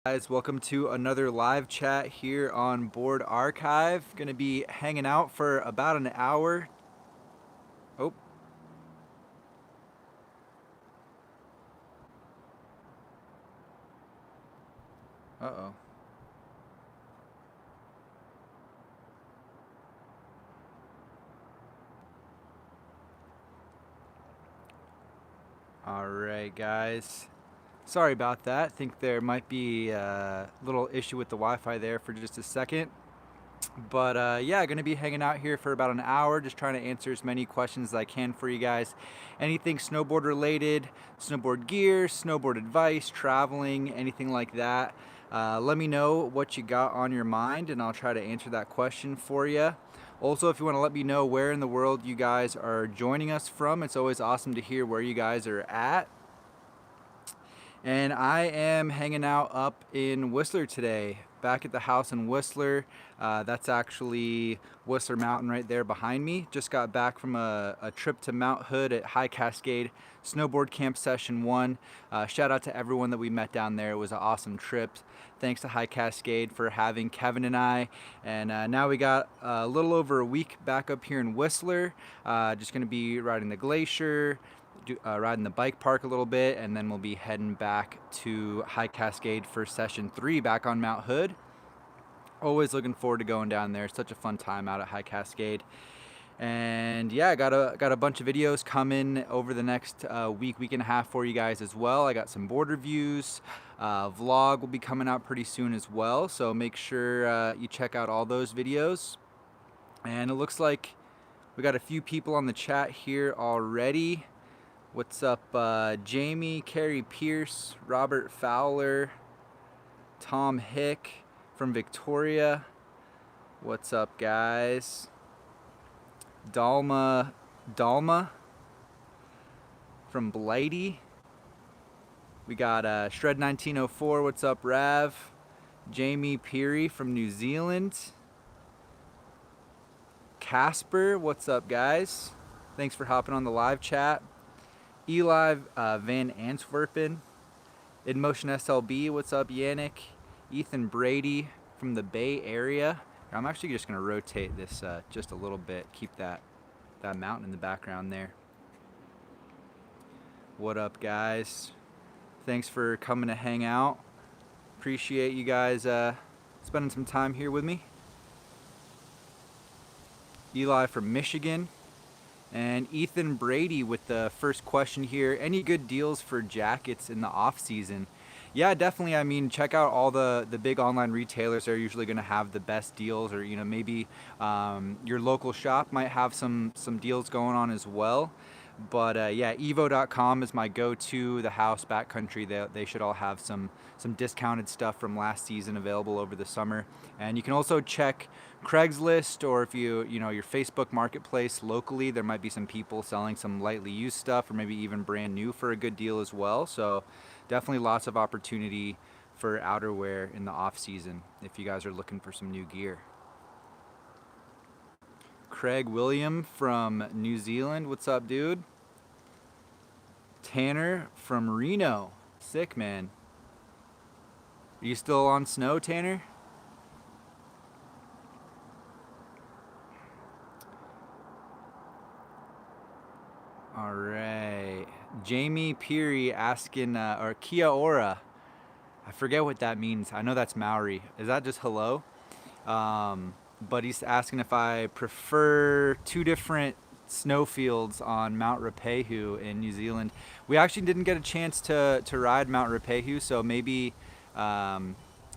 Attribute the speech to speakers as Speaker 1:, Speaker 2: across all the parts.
Speaker 1: Guys, welcome to another live chat here on Board Archive. Gonna be hanging out for about an hour. Oh, uh-oh. All right, guys. Sorry about that. Think there might be a little issue with the Wi-Fi there for just a second. But yeah, going to be hanging out here for about an hour, just trying to answer as many questions as I can for you guys. Anything snowboard related, snowboard gear, snowboard advice, traveling, anything like that. Let me know what you got on your mind, and I'll try to answer that question for you. Also, if you want to let me know where in the world you guys are joining us from, it's always awesome to hear where you guys are at. And I am hanging out up in Whistler today, back at the house in Whistler. That's actually Whistler Mountain right there behind me. Just got back from a trip to Mount Hood at High Cascade Snowboard Camp Session 1. Shout out to everyone that we met down there. It was an awesome trip. Thanks to High Cascade for having Kevin and I. And now we got a little over a week back up here in Whistler. Just going to be riding the glacier, riding the bike park a little bit, and then we'll be heading back to High Cascade for session 3 back on Mount Hood. Always looking forward to going down there. Such a fun time out at High Cascade. And yeah, got a bunch of videos coming over the next week and a half for you guys as well. I got some board reviews. Vlog will be coming out pretty soon as well, so make sure you check out all those videos. And it looks like we got a few people on the chat here already. What's up, Jamie, Carrie Pierce, Robert Fowler, Tom Hick from Victoria. What's up, guys? Dalma from Blighty. We got Shred 1904. What's up, Rav? Jamie Peary from New Zealand. Casper, what's up, guys? Thanks for hopping on the live chat. Eli Van Antwerpen, InMotion SLB, what's up, Yannick? Ethan Brady from the Bay Area. I'm actually just going to rotate this just a little bit, keep that mountain in the background there. What up, guys? Thanks for coming to hang out. Appreciate you guys spending some time here with me. Eli from Michigan. And Ethan Brady with the first question here. Any good deals for jackets in the off season? Yeah, definitely. I mean, check out all the big online retailers. They're usually going to have the best deals, or maybe your local shop might have some deals going on as well. But yeah, evo.com is my go-to. The house, backcountry, they should all have some discounted stuff from last season available over the summer. And you can also check Craigslist, or if your Facebook marketplace locally, there might be some people selling some lightly used stuff, or maybe even brand new for a good deal as well. So definitely lots of opportunity for outerwear in the off season if you guys are looking for some new gear. Craig William from New Zealand, what's up, dude? Tanner from Reno, sick, man. Are you still on snow, Tanner? All right. Jamie Peary asking, or Kia ora. I forget what that means. I know that's Maori. Is that just hello? But he's asking if I prefer two different snowfields on Mount Ruapehu in New Zealand. We actually didn't get a chance to ride Mount Ruapehu, so maybe, I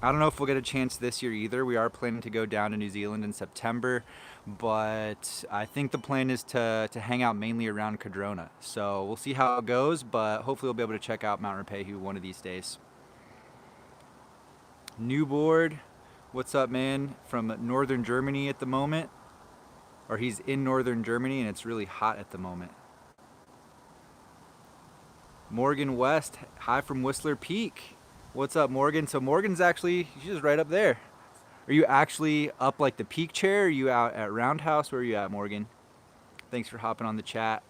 Speaker 1: don't know if we'll get a chance this year either. We are planning to go down to New Zealand in September, but I think the plan is to hang out mainly around Cadrona. So we'll see how it goes, but hopefully we'll be able to check out Mount Ruapehu one of these days. Newboard, what's up, man? From northern Germany at the moment. Or he's in northern Germany and it's really hot at the moment. Morgan West, hi from Whistler Peak. What's up, Morgan? So Morgan's actually, she's right up there. Are you actually up like the peak chair? Or are you out at Roundhouse? Where are you at, Morgan? Thanks for hopping on the chat.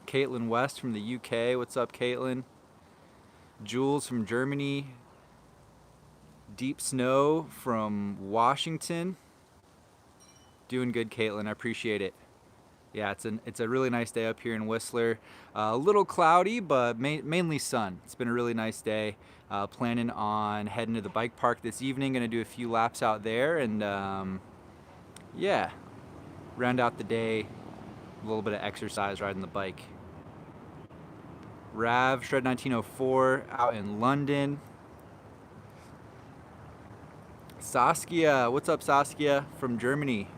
Speaker 1: Caitlin West from the UK. What's up, Caitlin? Jules from Germany. Deep Snow from Washington. Doing good, Caitlin. I appreciate it. Yeah, it's a really nice day up here in Whistler. A little cloudy, but mainly sun. It's been a really nice day. Planning on heading to the bike park this evening. Gonna do a few laps out there, and yeah, round out the day. A little bit of exercise riding the bike. Rav Shred 1904 out in London. Saskia, what's up, Saskia from Germany?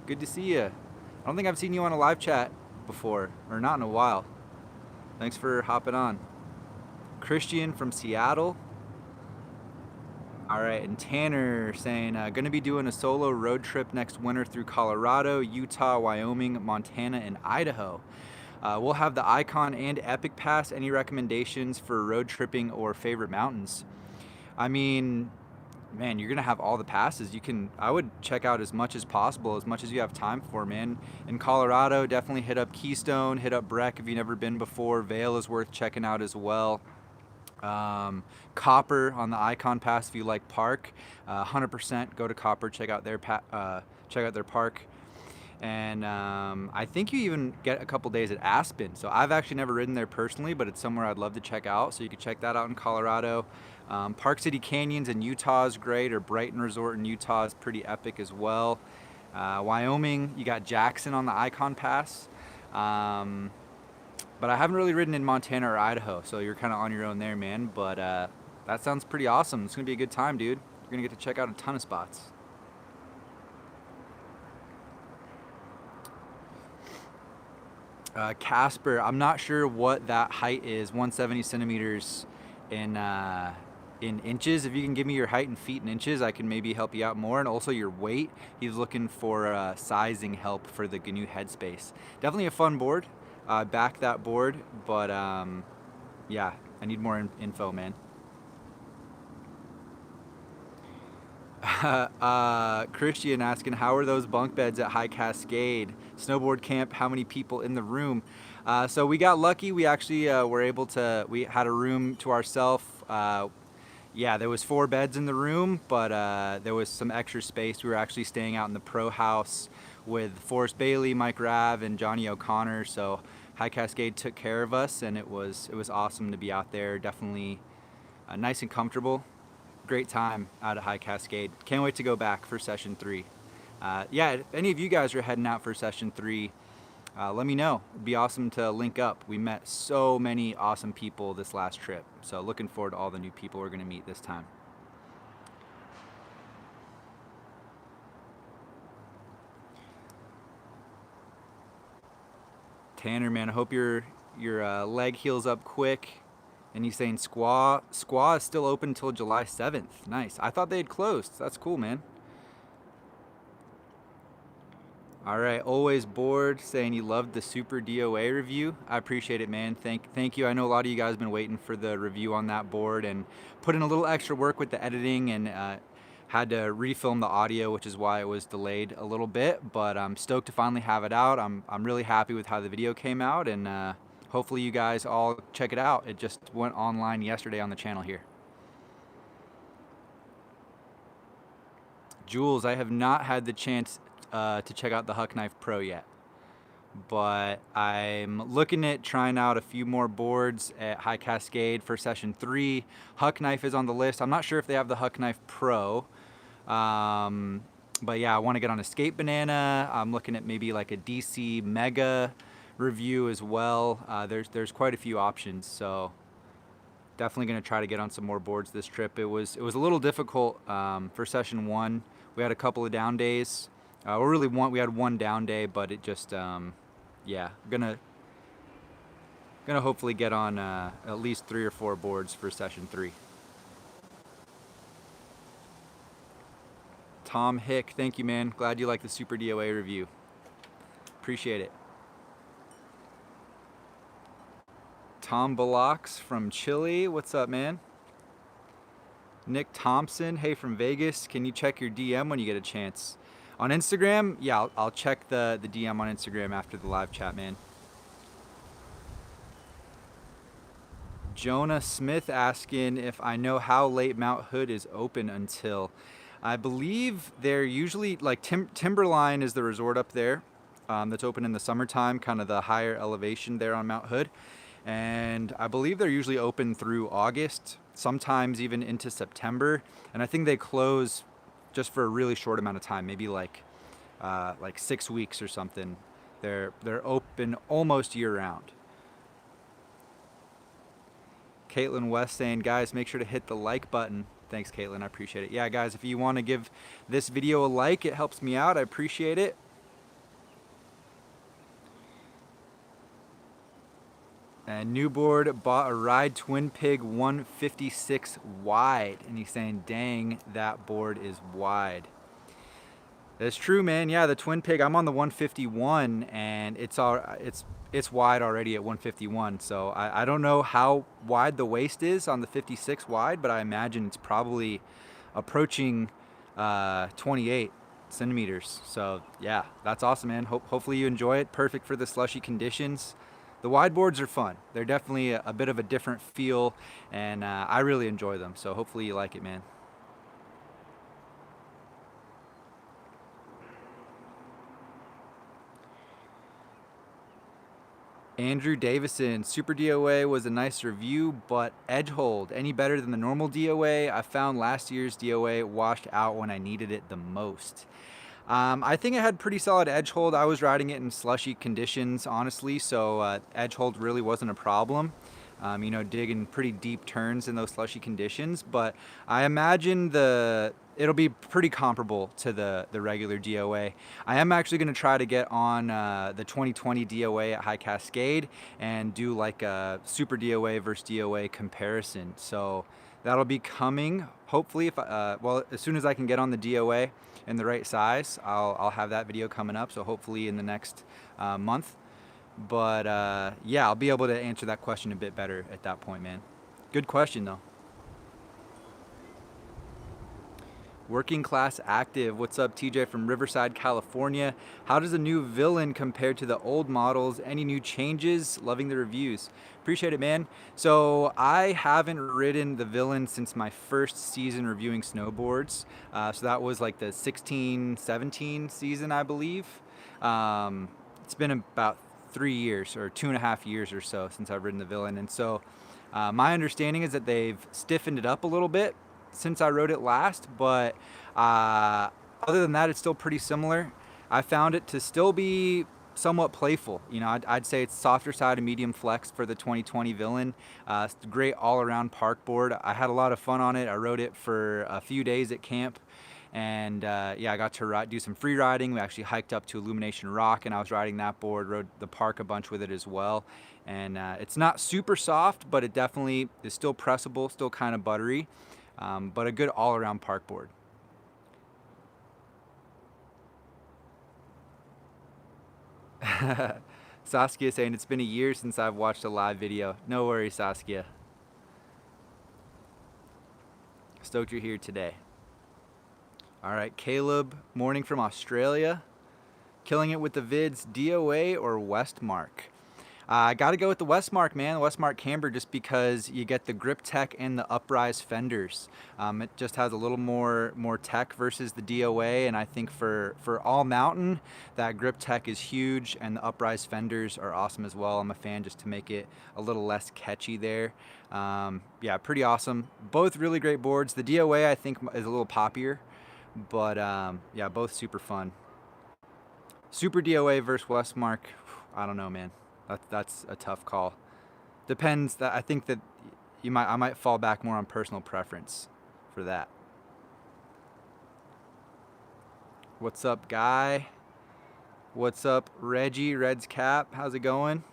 Speaker 1: Good to see you. I don't think I've seen you on a live chat before, or not in a while. Thanks for hopping on. Christian from Seattle. All right, and Tanner saying, gonna be doing a solo road trip next winter through Colorado, Utah, Wyoming, Montana, and Idaho. We'll have the Icon and Epic Pass. Any recommendations for road tripping or favorite mountains? I mean, man, you're gonna have all the passes. I would check out as much as possible, as much as you have time for, man. In Colorado, definitely hit up Keystone, hit up Breck if you've never been before. Vail is worth checking out as well. Copper on the Icon Pass if you like park. 100% go to Copper, check out their park. And I think you even get a couple days at Aspen. So I've actually never ridden there personally, but it's somewhere I'd love to check out. So you can check that out in Colorado. Park City Canyons in Utah is great, or Brighton Resort in Utah is pretty epic as well. Wyoming, you got Jackson on the Icon Pass. But I haven't really ridden in Montana or Idaho, so you're kind of on your own there, man. But that sounds pretty awesome. It's going to be a good time, dude. You're going to get to check out a ton of spots. Casper, I'm not sure what that height is, 170 centimeters in inches. If you can give me your height in feet and inches, I can maybe help you out more. And also your weight. He's looking for sizing help for the GNU Headspace. Definitely a fun board. Back that board, but yeah, I need more info, man. Christian asking, how are those bunk beds at High Cascade? Snowboard camp, how many people in the room? So we got lucky. We actually were able to, we had a room to ourselves. Yeah, there was 4 beds in the room, but there was some extra space. We were actually staying out in the pro house with Forrest Bailey, Mike Rav, and Johnny O'Connor. So High Cascade took care of us, and it was awesome to be out there. Definitely nice and comfortable. Great time out at High Cascade. Can't wait to go back for session 3. Yeah, if any of you guys are heading out for session 3, let me know. It'd be awesome to link up. We met so many awesome people this last trip, so looking forward to all the new people we're going to meet this time. Tanner, man, I hope your leg heals up quick. And he's saying Squaw is still open until July 7th. Nice. I thought they had closed. That's cool, man. All right, always bored, saying you loved the Super DOA review. I appreciate it, man. Thank you. I know a lot of you guys have been waiting for the review on that board and put in a little extra work with the editing, and had to refilm the audio, which is why it was delayed a little bit. But I'm stoked to finally have it out. I'm really happy with how the video came out, and hopefully you guys all check it out. It just went online yesterday on the channel here. Jules, I have not had the chance to check out the Huck Knife Pro yet, but I'm looking at trying out a few more boards at High Cascade for session 3. Huck Knife is on the list. I'm not sure if they have the Huck Knife Pro, but yeah, I want to get on a Skate Banana. I'm looking at maybe like a DC Mega review as well. There's quite a few options, so definitely going to try to get on some more boards this trip. It was a little difficult for session 1. We had a couple of down days. We had one down day, but it just yeah, gonna hopefully get on at least 3 or 4 boards for session 3. Tom Hick, thank you, man. Glad you like the Super DOA review. Appreciate it. Tom Balox from Chile, what's up, man? Nick Thompson, hey, from Vegas, can you check your DM when you get a chance? On Instagram? Yeah, I'll check the DM on Instagram after the live chat, man. Jonah Smith asking if I know how late Mount Hood is open until. I believe they're usually like Timberline is the resort up there, that's open in the summertime, kind of the higher elevation there on Mount Hood. And I believe they're usually open through August, sometimes even into September. And I think they close just for a really short amount of time, maybe like 6 weeks or something. They're open almost year round. Caitlin West saying, guys, make sure to hit the like button. Thanks, Caitlin. I appreciate it. Yeah, guys, if you want to give this video a like, it helps me out. I appreciate it. And Newboard bought a Ride Twin Pig 156 wide. And he's saying, dang, that board is wide. That's true, man. Yeah, the Twin Pig, I'm on the 151, and it's wide already at 151. So I don't know how wide the waist is on the 56 wide, but I imagine it's probably approaching 28 centimeters. So yeah, that's awesome, man. Hopefully you enjoy it. Perfect for the slushy conditions. The wide boards are fun. They're definitely a bit of a different feel, and I really enjoy them. So hopefully you like it, man. Andrew Davison, Super DOA was a nice review, but edge hold, any better than the normal DOA? I found last year's DOA washed out when I needed it the most. I think it had pretty solid edge hold. I was riding it in slushy conditions, honestly, so edge hold really wasn't a problem. Digging pretty deep turns in those slushy conditions, but I imagine it'll be pretty comparable to the regular DOA. I am actually going to try to get on the 2020 DOA at High Cascade and do like a Super DOA versus DOA comparison. So that'll be coming, hopefully, as soon as I can get on the DOA in the right size, I'll have that video coming up, so hopefully in the next month. But yeah, I'll be able to answer that question a bit better at that point, man. Good question, though. Working Class Active, what's up, TJ from Riverside, California? How does the new Villain compare to the old models? Any new changes? Loving the reviews. Appreciate it, man. So I haven't ridden the Villain since my first season reviewing snowboards. So that was like the 16-17 season, I believe. It's been about 3 years or 2.5 years or so since I've ridden the Villain. And so my understanding is that they've stiffened it up a little bit since I rode it last, but other than that, it's still pretty similar. I found it to still be somewhat playful. I'd say it's softer side of medium flex for the 2020 Villain. It's a great all-around park board. I had a lot of fun on it. I rode it for a few days at camp, and yeah, I got to do some free riding. We actually hiked up to Illumination Rock, and I was riding that board, rode the park a bunch with it as well. And it's not super soft, but it definitely is still pressable, still kind of buttery. But a good all-around park board. Saskia saying it's been a year since I've watched a live video. No worries, Saskia. Stoked you're here today. All right, Caleb, morning from Australia. Killing it with the vids, DOA or Westmark? I got to go with the Westmark, man. The Westmark camber, just because you get the grip tech and the uprise fenders. It just has a little more tech versus the DOA, and I think for all mountain, that grip tech is huge, and the uprise fenders are awesome as well. I'm a fan just to make it a little less catchy there. Yeah, pretty awesome. Both really great boards. The DOA, I think, is a little poppier, but yeah, both super fun. Super DOA versus Westmark, I don't know, man. That's a tough call. Depends. I think that I might fall back more on personal preference for that. What's up, Guy? What's up, Reggie? Red's Cap. How's it going?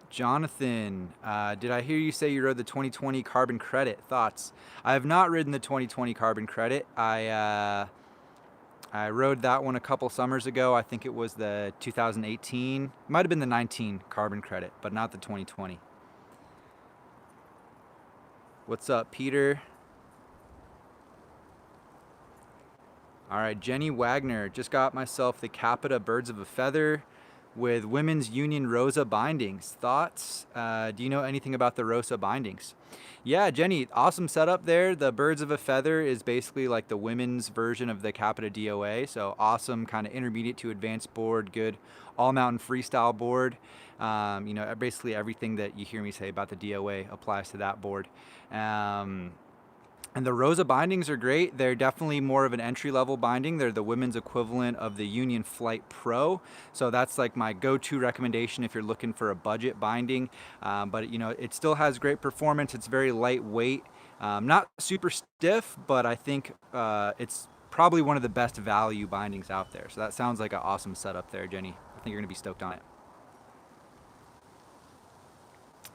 Speaker 1: Jonathan, did I hear you say you rode the 2020 Carbon Credit? Thoughts? I have not ridden the 2020 Carbon Credit. I rode that one a couple summers ago. I think it was the 2018. It might have been the 19 Carbon Credit, but not the 2020. What's up, Peter? All right, Jenny Wagner. Just got myself the Capita Birds of a Feather. with women's Union Rosa bindings. Thoughts? Do you know anything about the Rosa bindings? Yeah, Jenny, awesome setup there. The Birds of a Feather is basically like the women's version of the Capita DOA. So awesome, kind of intermediate to advanced board, good all mountain freestyle board. You know, basically everything that you hear me say about the DOA applies to that board. And the Rosa bindings are great. They're definitely more of an entry-level binding. They're the women's equivalent of the Union Flight Pro. So that's like my go-to recommendation if you're looking for a budget binding. But you know, it still has great performance. It's very lightweight, not super stiff, but I think it's probably one of the best value bindings out there. So that sounds like an awesome setup there, Jenny. I think you're gonna be stoked on it.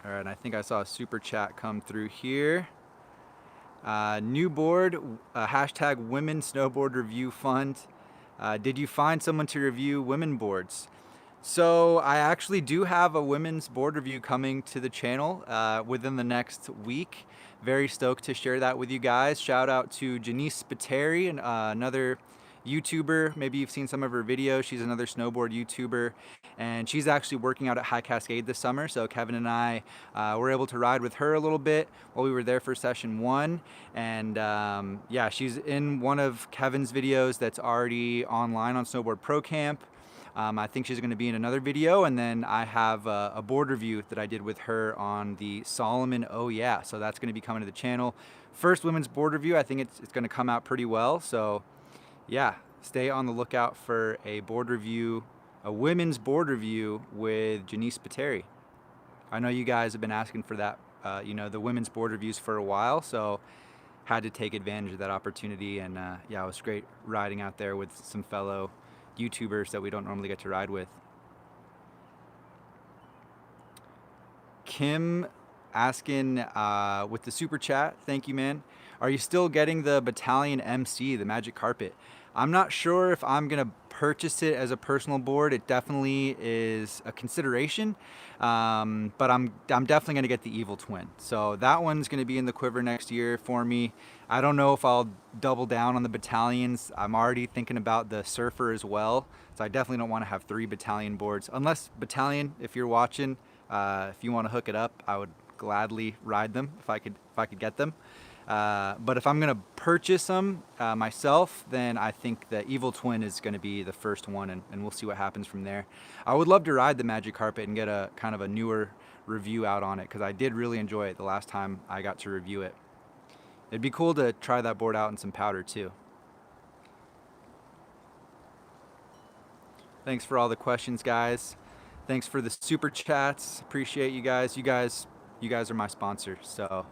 Speaker 1: All right, I think I saw a super chat come through here. New board, hashtag Women Snowboard Review Fund. Did you find someone to review women boards? So I actually do have a women's board review coming to the channel within the next week. Very stoked to share that with you guys. Shout out to Janice Spiteri, another YouTuber. Maybe you've seen some of her videos. She's another snowboard YouTuber, and she's actually working out at High Cascade this summer. So Kevin and I were able to ride with her a little bit while we were there for session 1. And yeah, she's in one of Kevin's videos that's already online on Snowboard Pro Camp. I think she's going to be in another video, and then I have a board review that I did with her on the Solomon Oh Yeah, so that's going to be coming to the channel. First women's board review. I think it's going to come out pretty well, so yeah, stay on the lookout for a board review, a women's board review with Janice Spiteri. I know you guys have been asking for that, you know, the women's board reviews for a while, so had to take advantage of that opportunity. And yeah, it was great riding out there with some fellow YouTubers that we don't normally get to ride with. Kim asking with the super chat, thank you, man. Are you still getting the Battalion MC, the Magic Carpet? I'm not sure if I'm gonna purchase it as a personal board. It definitely is a consideration, but I'm definitely gonna get the Evil Twin. So that one's gonna be in the quiver next year for me. I don't know if I'll double down on the Battalions. I'm already thinking about the Surfer as well. So I definitely don't want to have 3 Battalion boards. Unless Battalion, if you're watching, if you want to hook it up, I would gladly ride them if I could get them. But if I'm gonna purchase them myself, then I think the Evil Twin is gonna be the first one, and we'll see what happens from there. I would love to ride the Magic Carpet and get a kind of a newer review out on it, because I did really enjoy it the last time I got to review it. It'd be cool to try that board out in some powder too. Thanks for all the questions, guys. Thanks for the super chats. Appreciate you guys. You guys are my sponsor. So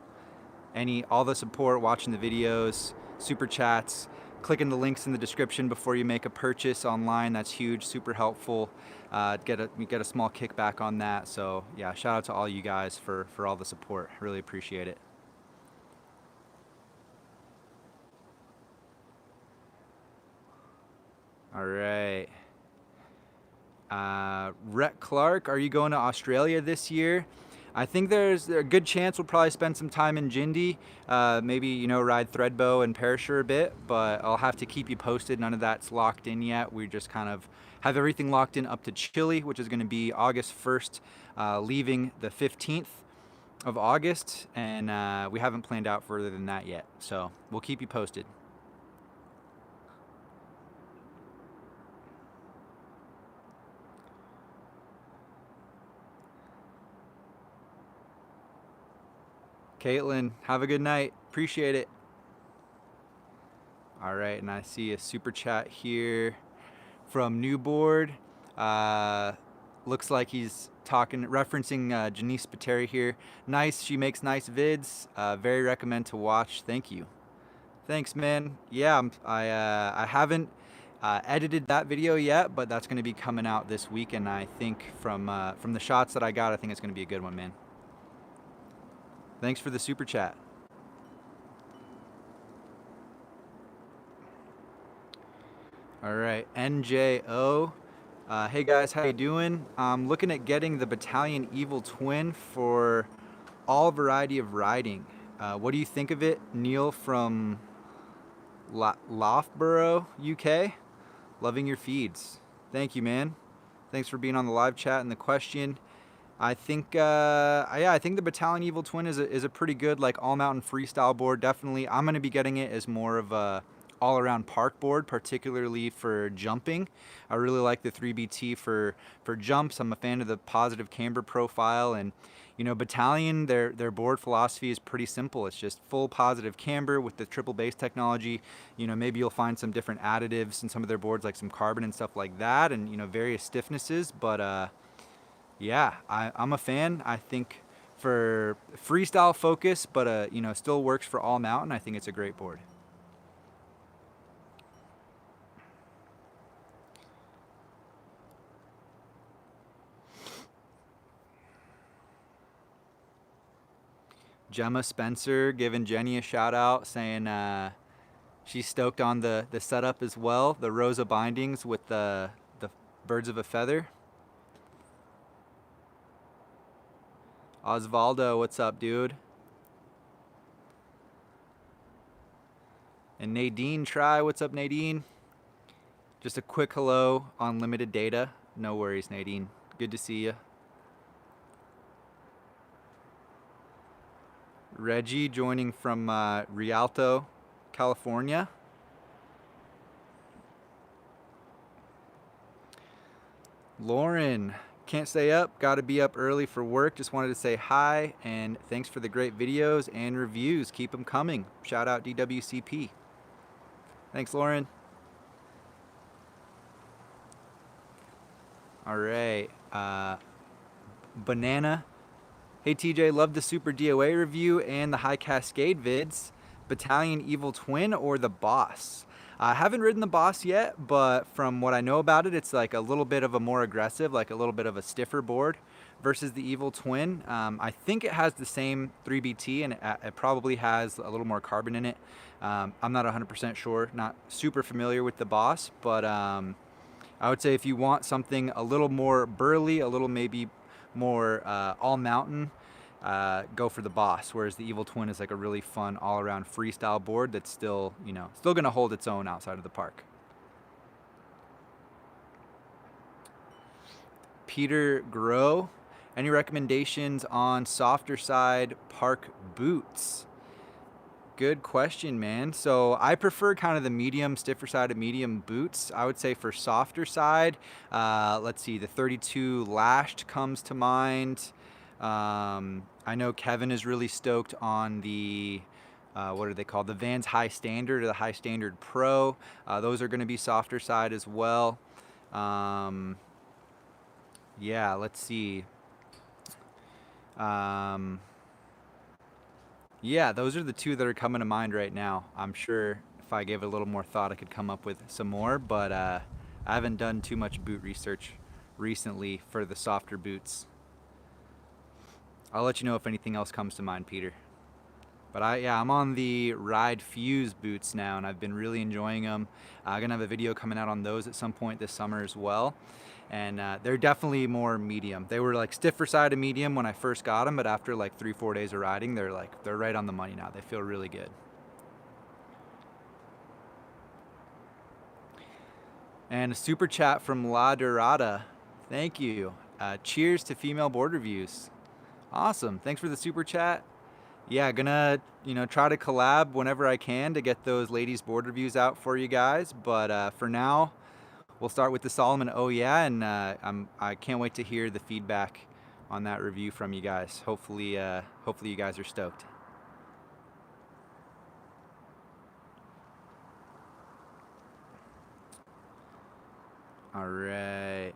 Speaker 1: all the support, watching the videos, super chats, clicking the links in the description before you make a purchase online. That's huge, super helpful. Get a small kickback on that. So yeah, shout out to all you guys for all the support. Really appreciate it. All right. Rhett Clark, are you going to Australia this year? I think there's a good chance we'll probably spend some time in Jindy. Maybe, you know, ride Threadbow and Perisher a bit, but I'll have to keep you posted. None of that's locked in yet. We just kind of have everything locked in up to Chile, which is going to be August 1st, leaving the 15th of August, and we haven't planned out further than that yet. So we'll keep you posted. Caitlin, have a good night. Appreciate it. All right, and I see a super chat here from Newboard. Looks like he's referencing Janice Spiteri here. Nice, she makes nice vids. Very recommend to watch. Thank you. Thanks, man. Yeah, I haven't edited that video yet, but that's going to be coming out this week, and I think from the shots that I got, I think it's going to be a good one, man. Thanks for the super chat. All right, NJO. Hey guys, how you doing? I'm looking at getting the Battalion Evil Twin for all variety of riding. What do you think of it? Neil from Loughborough, UK. Loving your feeds. Thank you, man. Thanks for being on the live chat and the question. I think, I think the Battalion Evil Twin is a pretty good like all mountain freestyle board. Definitely, I'm gonna be getting it as more of a all around park board, particularly for jumping. I really like the 3BT for jumps. I'm a fan of the positive camber profile, and Battalion, their board philosophy is pretty simple. It's just full positive camber with the triple base technology. Maybe you'll find some different additives in some of their boards, like some carbon and stuff like that, and various stiffnesses, but yeah, I'm a fan. I think for freestyle focus, but still works for all mountain. I think it's a great board. Gemma Spencer giving Jenny a shout out, saying she's stoked on the setup as well. The Rosa bindings with the birds of a feather. Osvaldo, what's up, dude? And Nadine Try, what's up, Nadine? Just a quick hello on limited data. No worries, Nadine. Good to see you. Reggie joining from Rialto, California. Lauren, can't stay up, gotta be up early for work. Just wanted to say hi and thanks for the great videos and reviews. Keep them coming. Shout out DWCP. Thanks, Lauren. All right, Banana. Hey TJ, love the Super DOA review and the High Cascade vids. Battalion Evil Twin or the Boss? I haven't ridden the Boss yet, but from what I know about it, it's like a little bit of a more aggressive, like a little bit of a stiffer board versus the Evil Twin. I think it has the same 3BT and it probably has a little more carbon in it. I'm not 100% sure, not super familiar with the Boss, but I would say if you want something a little more burly, a little maybe more all mountain, go for the Boss, whereas the Evil Twin is like a really fun all around freestyle board that's still still gonna hold its own outside of the park. Peter Grow, any recommendations on softer side park boots? Good question, man. So I prefer kind of the medium, stiffer side of medium boots. I would say for softer side, let's see, the 32 lashed comes to mind. I know Kevin is really stoked on the, what are they called? The Vans High Standard or the High Standard Pro. Those are going to be softer side as well. Yeah, let's see. Yeah, those are the two that are coming to mind right now. I'm sure if I gave it a little more thought, I could come up with some more, but I haven't done too much boot research recently for the softer boots. I'll let you know if anything else comes to mind, Peter. But I'm on the Ride Fuse boots now, and I've been really enjoying them. I'm gonna have a video coming out on those at some point this summer as well. And they're definitely more medium. They were like stiffer side of medium when I first got them, but after like 3-4 days of riding, they're right on the money now. They feel really good. And a super chat from La Dorada. Thank you. Cheers to female board reviews. Awesome. Thanks for the super chat. Yeah, gonna try to collab whenever I can to get those ladies board reviews out for you guys. But for now, we'll start with the Solomon Oh Yeah, and I can't wait to hear the feedback on that review from you guys. Hopefully you guys are stoked. All right.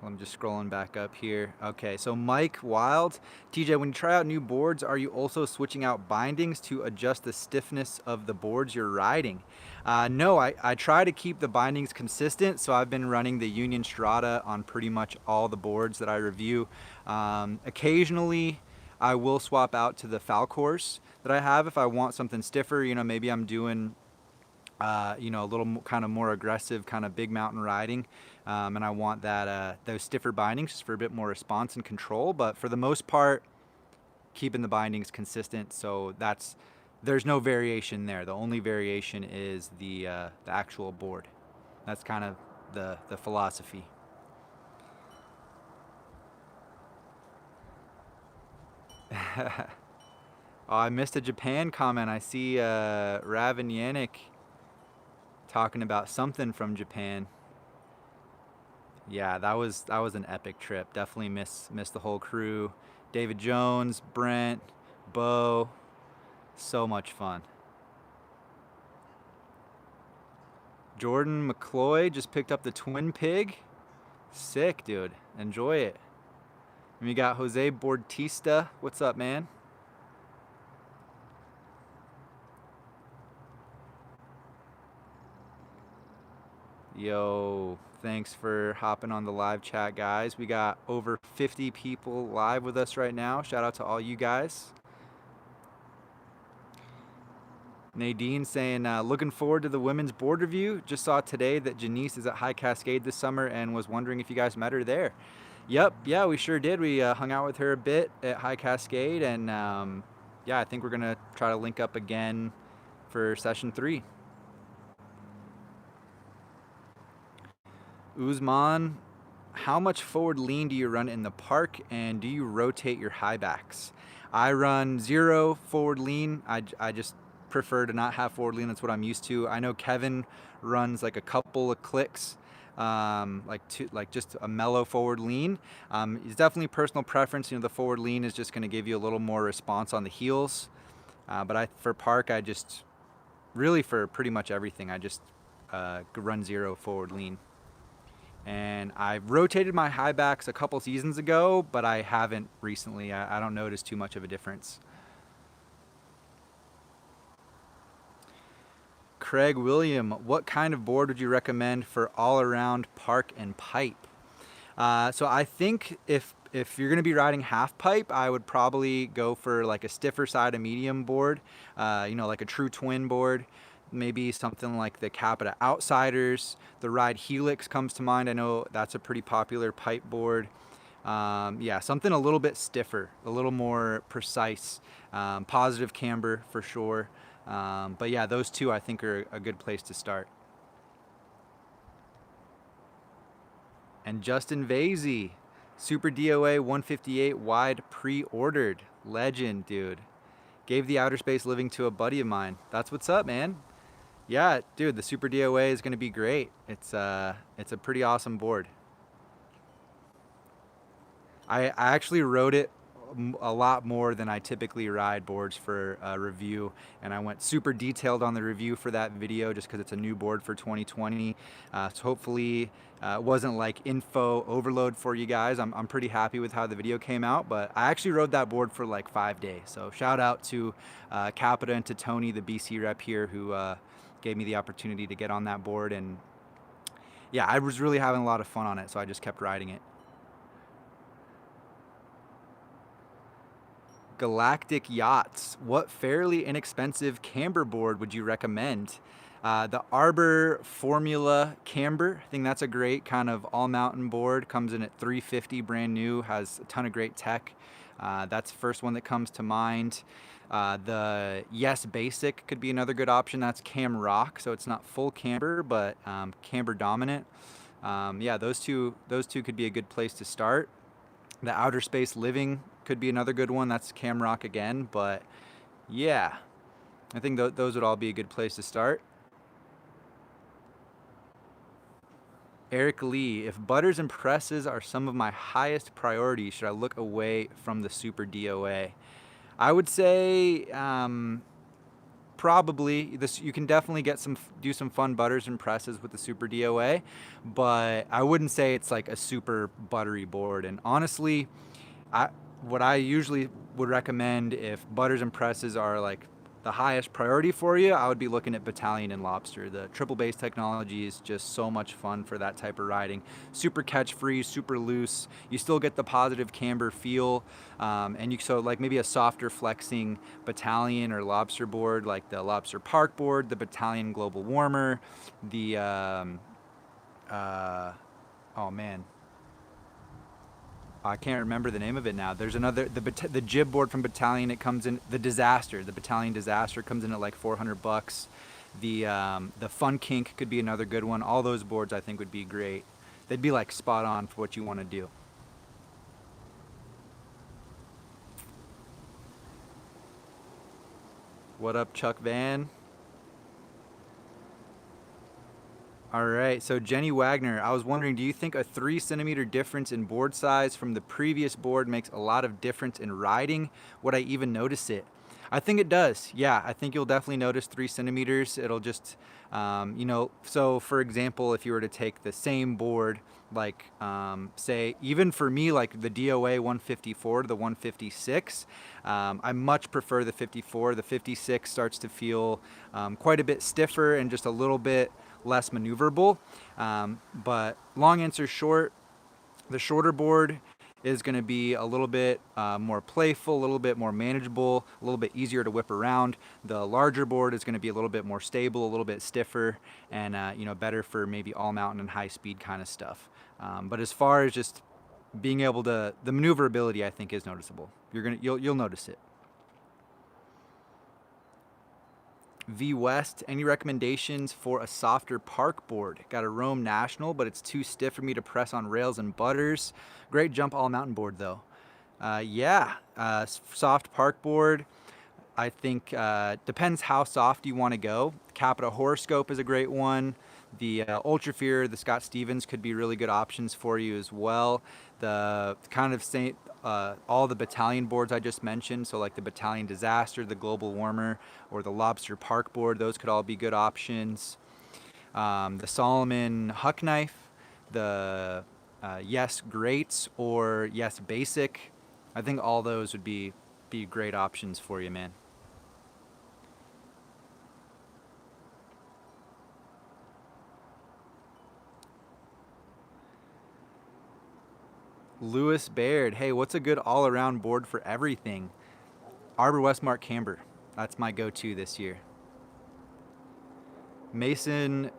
Speaker 1: I'm just scrolling back up here. Okay, so Mike Wild. TJ, when you try out new boards, are you also switching out bindings to adjust the stiffness of the boards you're riding? No, I try to keep the bindings consistent, so I've been running the Union Strata on pretty much all the boards that I review. Occasionally, I will swap out to the Falcors that I have if I want something stiffer. Maybe I'm doing a little kind of more aggressive kind of big mountain riding, and I want that those stiffer bindings just for a bit more response and control. But for the most part, keeping the bindings consistent, so there's no variation there. The only variation is the actual board. That's kind of the philosophy. Oh, I missed a Japan comment. I see Rav and Yannick talking about something from Japan. Yeah, that was an epic trip. Definitely missed the whole crew. David Jones, Brent, Bo, so much fun. Jordan McCloy just picked up the twin pig. Sick, dude. Enjoy it. And we got Jose Bortista. What's up, man? Yo, thanks for hopping on the live chat, guys. We got over 50 people live with us right now. Shout out to all you guys. Nadine saying, looking forward to the women's board review. Just saw today that Janice is at High Cascade this summer and was wondering if you guys met her there. Yep, yeah, we sure did. We hung out with her a bit at High Cascade, and yeah, I think we're going to try to link up again for session 3. Uzman, how much forward lean do you run in the park, and do you rotate your high backs? I run 0 forward lean. I just prefer to not have forward lean. That's what I'm used to. I know Kevin runs like a couple of clicks, like just a mellow forward lean. It's definitely personal preference. You know, the forward lean is just going to give you a little more response on the heels. But for park, I just really for pretty much everything, I just run 0 forward lean. And I rotated my high backs a couple seasons ago, but I haven't recently. I don't notice too much of a difference. Craig William, what kind of board would you recommend for all-around park and pipe? So I think if you're going to be riding half pipe, I would probably go for like a stiffer side of medium board, you know, like a true twin board. Maybe something like the Capita Outsiders. The Ride Helix comes to mind. I know that's a pretty popular pipe board. Yeah, something a little bit stiffer, a little more precise. Positive camber for sure. But yeah, those two I think are a good place to start. And Justin Vasey, Super DOA 158 wide pre-ordered. Legend, dude. Gave the outer space living to a buddy of mine. That's what's up, man. Yeah, dude, the Super DOA is going to be great. It's a pretty awesome board. I actually rode it a lot more than I typically ride boards for a review, and I went super detailed on the review for that video just because it's a new board for 2020. So hopefully it wasn't like info overload for you guys. I'm pretty happy with how the video came out, but I actually rode that board for like 5 days. So shout out to Capita and to Tony, the BC rep here, who gave me the opportunity to get on that board. And yeah, I was really having a lot of fun on it, so I just kept riding it. Galactic Yachts, what fairly inexpensive camber board would you recommend? The Arbor Formula Camber, I think that's a great kind of all-mountain board. Comes in at $350, brand new, has a ton of great tech. That's the first one that comes to mind. The Yes Basic could be another good option. That's cam rock, so it's not full camber, but camber dominant. Yeah, those two could be a good place to start. The Outer Space Living could be another good one. That's cam rock again, but yeah, I think those would all be a good place to start. Eric Lee, if butters and presses are some of my highest priorities, should I look away from the Super DOA? I would say probably. You can definitely do some fun butters and presses with the Super DOA, but I wouldn't say it's like a super buttery board. And honestly, what I usually would recommend if butters and presses are like the highest priority for you, I would be looking at Battalion and Lobster. The triple base technology is just so much fun for that type of riding. Super catch free, super loose. You still get the positive camber feel, and so like maybe a softer flexing Battalion or Lobster board, like the Lobster Park board, the Battalion Global Warmer, the oh man, I can't remember the name of it now. There's another, the jib board from Battalion. It comes in the Battalion Disaster comes in at like $400. The Fun Kink could be another good one. All those boards I think would be great. They'd be like spot on for what you want to do. What up, Chuck Van? All right, so Jenny Wagner, I was wondering, do you think a 3 centimeter difference in board size from the previous board makes a lot of difference in riding? Would I even notice it? I think it does. Yeah, I think you'll definitely notice 3 centimeters. It'll just, so for example, if you were to take the same board, like say, even for me, like the DOA 154 to the 156, I much prefer the 54. The 56 starts to feel quite a bit stiffer and just a little bit less maneuverable. But long answer short, the shorter board is going to be a little bit more playful, a little bit more manageable, a little bit easier to whip around. The larger board is going to be a little bit more stable, a little bit stiffer, and better for maybe all mountain and high speed kind of stuff. But as far as just being able to, the maneuverability I think is noticeable. You'll notice it. V West, any recommendations for a softer park board? Got a Rome National, but it's too stiff for me to press on rails and butters. Great jump all mountain board though. Soft park board. I think depends how soft you want to go. Capita Horoscope is a great one. The Ultra Fear, the Scott Stevens could be really good options for you as well. The kind of all the battalion boards I just mentioned, so like the Battalion Disaster, the Global Warmer, or the Lobster Park board, those could all be good options. The Solomon Huck Knife, the Yes Greats, or Yes Basic. I think all those would be great options for you, man. Lewis Baird, hey, what's a good all-around board for everything? Arbor Westmark Camber. That's my go-to this year. Mason,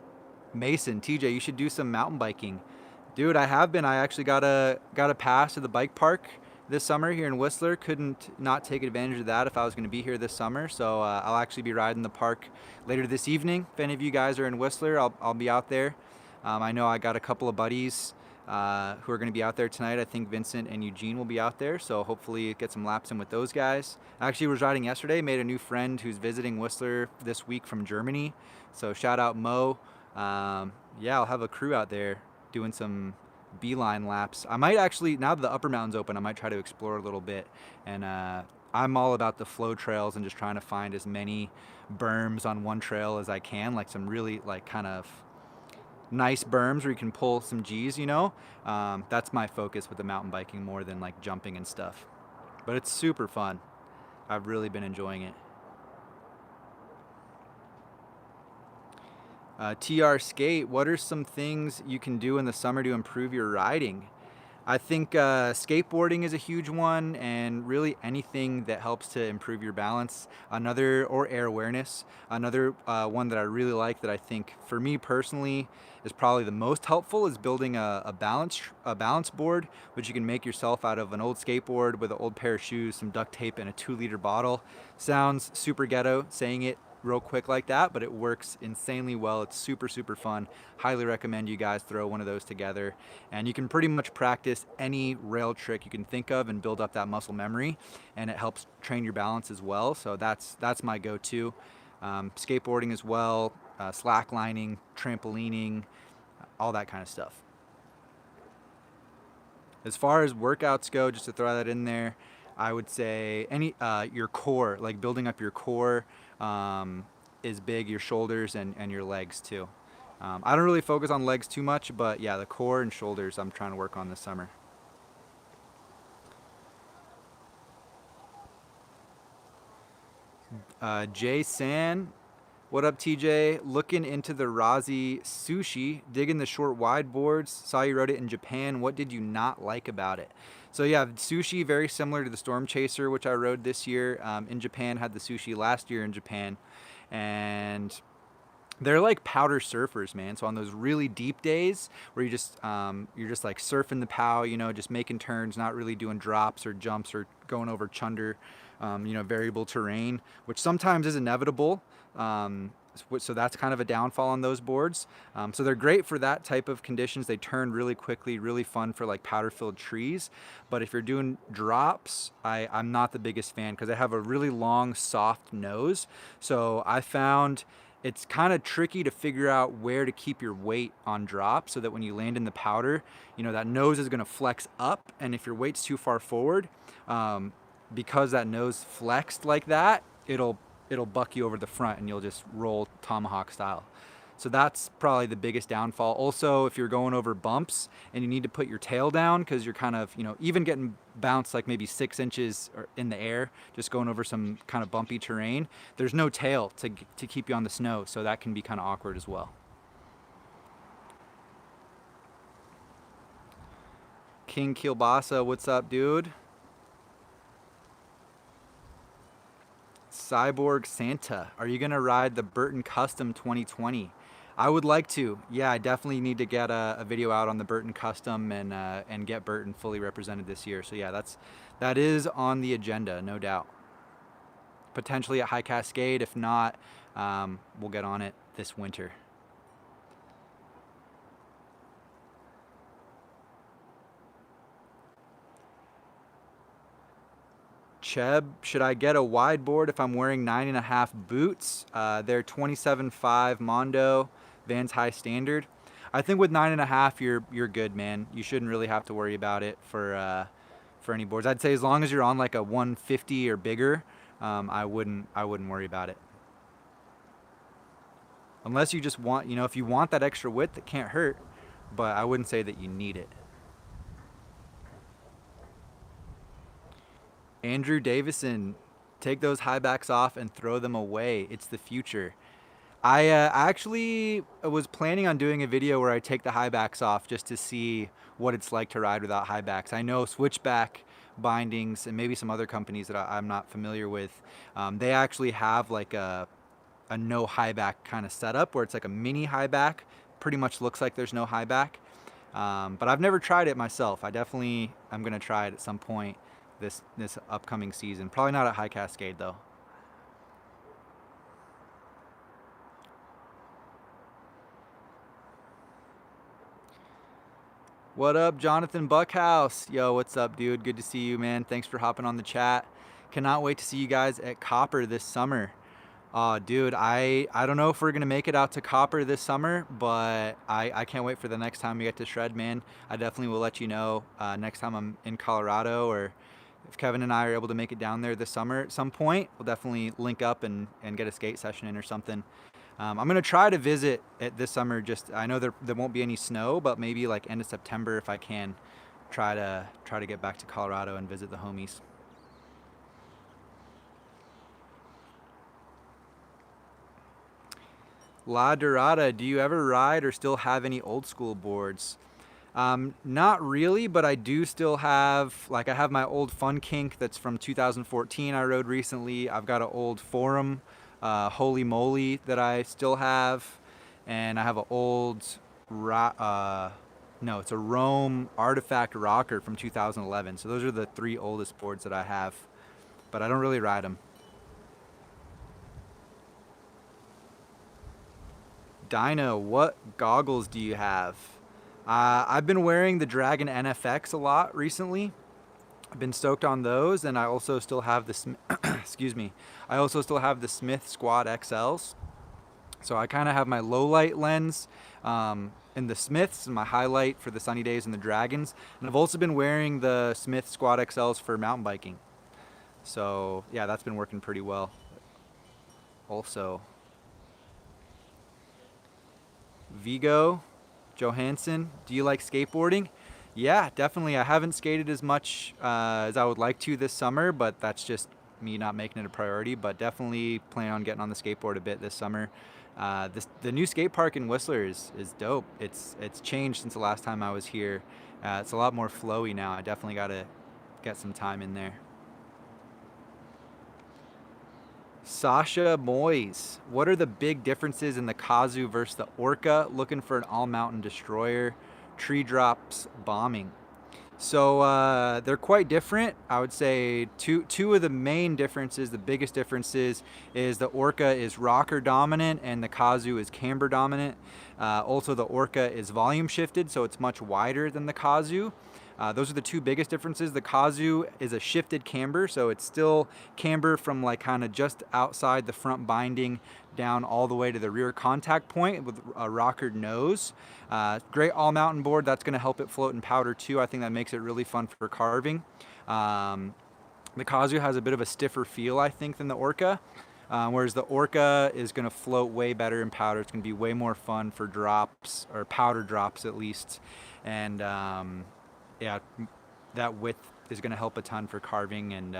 Speaker 1: TJ, you should do some mountain biking. Dude, I have been. I actually got a pass to the bike park this summer here in Whistler. Couldn't not take advantage of that if I was going to be here this summer. So I'll actually be riding the park later this evening. If any of you guys are in Whistler, I'll be out there. I know I got a couple of buddies who are going to be out there tonight. I think Vincent and Eugene will be out there, so hopefully get some laps in with those guys. I actually was riding yesterday, made a new friend who's visiting Whistler this week from Germany, so shout out Mo. I'll have a crew out there doing some beeline laps. I might actually, now that the upper mountain's open, I might try to explore a little bit, and I'm all about the flow trails and just trying to find as many berms on one trail as I can, like some really like kind of nice berms where you can pull some G's, that's my focus with the mountain biking more than like jumping and stuff. But it's super fun. I've really been enjoying it. TR Skate, what are some things you can do in the summer to improve your riding? I think skateboarding is a huge one, and really anything that helps to improve your balance. Or air awareness. Another one that I really like that I think for me personally is probably the most helpful is building a balance board, which you can make yourself out of an old skateboard with an old pair of shoes, some duct tape, and a 2-liter bottle. Sounds super ghetto saying it real quick like that, but it works insanely well. It's super, super fun. Highly recommend you guys throw one of those together, and you can pretty much practice any rail trick you can think of and build up that muscle memory, and it helps train your balance as well. So that's my go-to. Skateboarding as well, slacklining, trampolining, all that kind of stuff. As far as workouts go, just to throw that in there, I would say your core, like building up your core, is big, your shoulders and your legs too. I don't really focus on legs too much, but yeah, the core and shoulders I'm trying to work on this summer. Jay San, what up TJ? Looking into the Razi sushi, digging the short wide boards, saw you rode it in Japan. What did you not like about it? So yeah, sushi, very similar to the Storm Chaser, which I rode this year in Japan, had the sushi last year in Japan. And they're like powder surfers, man. So on those really deep days where you're just like surfing the pow, just making turns, not really doing drops or jumps or going over chunder, variable terrain, which sometimes is inevitable. So that's kind of a downfall on those boards. So they're great for that type of conditions. They turn really quickly, really fun for like powder filled trees. But if you're doing drops, I'm not the biggest fan because they have a really long, soft nose. So I found it's kind of tricky to figure out where to keep your weight on drop so that when you land in the powder, that nose is going to flex up. And if your weight's too far forward, because that nose flexed like that, it'll buck you over the front and you'll just roll tomahawk style. So that's probably the biggest downfall. Also, if you're going over bumps and you need to put your tail down because you're kind of, even getting bounced like maybe 6 inches in the air, just going over some kind of bumpy terrain, there's no tail to keep you on the snow. So that can be kind of awkward as well. King Kielbasa, what's up, dude? Cyborg Santa, are you gonna ride the Burton Custom 2020? I would like to. Yeah, I definitely need to get a video out on the Burton Custom and get Burton fully represented this year. So yeah, that is on the agenda, no doubt. Potentially at High Cascade. If not, we'll get on it this winter. Cheb, should I get a wide board if I'm wearing 9.5 boots? They're 27.5 Mondo, Vans High Standard. I think with 9.5, you're good, man. You shouldn't really have to worry about it for any boards. I'd say as long as you're on like a 150 or bigger, I wouldn't worry about it. Unless you just want, if you want that extra width, it can't hurt. But I wouldn't say that you need it. Andrew Davison, take those high backs off and throw them away. It's the future. I actually was planning on doing a video where I take the high backs off just to see what it's like to ride without high backs. I know Switchback Bindings and maybe some other companies that I'm not familiar with, they actually have like a no high back kind of setup where it's like a mini high back. Pretty much looks like there's no high back. But I've never tried it myself. I'm going to try it at some point this upcoming season. Probably not at High Cascade though. What up, Jonathan Buckhouse? Yo, what's up, dude? Good to see you, man. Thanks for hopping on the chat. Cannot wait to see you guys at Copper this summer. Dude, I don't know if we're gonna make it out to Copper this summer, but I can't wait for the next time we get to shred, man. I definitely will let you know next time I'm in Colorado, or if Kevin and I are able to make it down there this summer at some point, we'll definitely link up and get a skate session in or something. I'm gonna try to visit it this summer. I know there won't be any snow, but maybe like end of September if I can try to get back to Colorado and visit the homies. La Dorada, do you ever ride or still have any old school boards? Not really, but I do still have, I have my old Fun Kink that's from 2014 I rode recently. I've got an old Forum Holy Moly that I still have, and I have an old, it's a Rome Artifact Rocker from 2011. So those are the 3 oldest boards that I have, but I don't really ride them. Dino, what goggles do you have? I've been wearing the Dragon NFX a lot recently. I've been stoked on those, and I also still have the excuse me. I also still have the Smith Squad XLs. So I kind of have my low light lens in the Smiths and my highlight for the sunny days and the Dragons. And I've also been wearing the Smith Squad XLs for mountain biking. So yeah, that's been working pretty well. Also, Vigo Johansson, do you like skateboarding? Yeah, definitely. I haven't skated as much as I would like to this summer, but that's just me not making it a priority. But definitely plan on getting on the skateboard a bit this summer. The new skate park in Whistler is dope. It's changed since the last time I was here. It's a lot more flowy now. I definitely got to get some time in there. Sasha Moyes, what are the big differences in the Kazu versus the Orca? Looking for an all-mountain destroyer, tree drops, bombing. So they're quite different. I would say two of the main differences, the biggest differences, is the Orca is rocker dominant and the Kazu is camber dominant. Also, the Orca is volume shifted, so it's much wider than the Kazu. Those are the two biggest differences. The Kazu is a shifted camber, so it's still camber from like kind of just outside the front binding down all the way to the rear contact point with a rockered nose. Great all mountain board. That's going to help it float in powder too. I think that makes it really fun for carving. The Kazu has a bit of a stiffer feel, I think, than the Orca. Whereas the Orca is going to float way better in powder. It's going to be way more fun for drops, or powder drops at least. And yeah, that width is going to help a ton for carving. And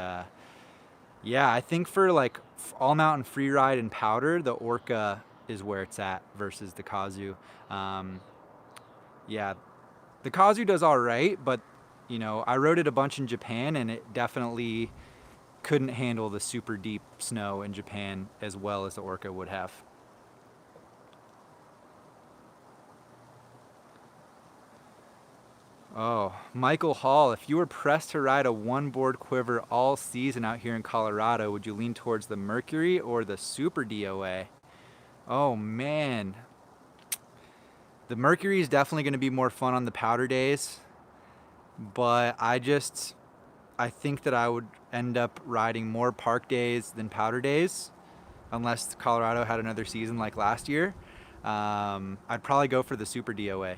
Speaker 1: yeah, I think for like all mountain free ride and powder, the Orca is where it's at versus the Kazu. Yeah, the Kazu does all right, but you know, I rode it a bunch in Japan and it definitely couldn't handle the super deep snow in Japan as well as the Orca would have. Oh, Michael Hall, if you were pressed to ride a one board quiver all season out here in Colorado, would you lean towards the Mercury or the Super DOA? Oh man, the Mercury is definitely going to be more fun on the powder days, but I think that I would end up riding more park days than powder days, unless Colorado had another season like last year. I'd probably go for the Super DOA.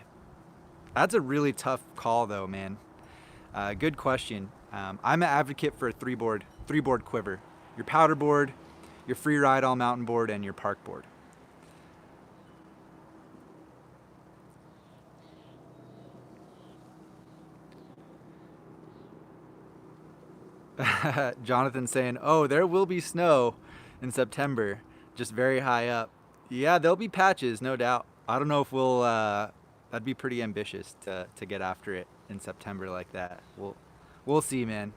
Speaker 1: That's a really tough call, though, man. Good question. I'm an advocate for a three board quiver. Your powder board, your free ride all mountain board, and your park board. Jonathan saying, "Oh, there will be snow in September, just very high up." Yeah, there'll be patches, no doubt. I don't know if we'll. That'd be pretty ambitious to get after it in September like that. We'll see, man.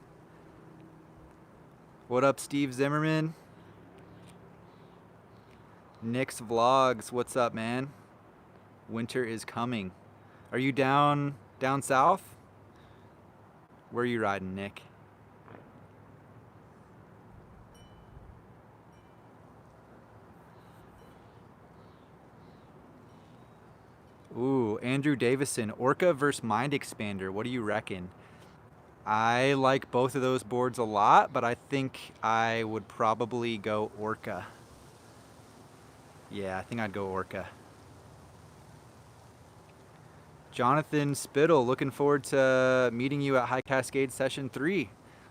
Speaker 1: What up, Steve Zimmerman? Nick's vlogs. What's up, man? Winter is coming. Are you down south? Where are you riding, Nick? Ooh, Andrew Davison, Orca versus Mind Expander. What do you reckon? I like both of those boards a lot, but I think I would probably go Orca. Yeah, I think I'd go Orca. Jonathan Spittle, looking forward to meeting you at High Cascade Session 3.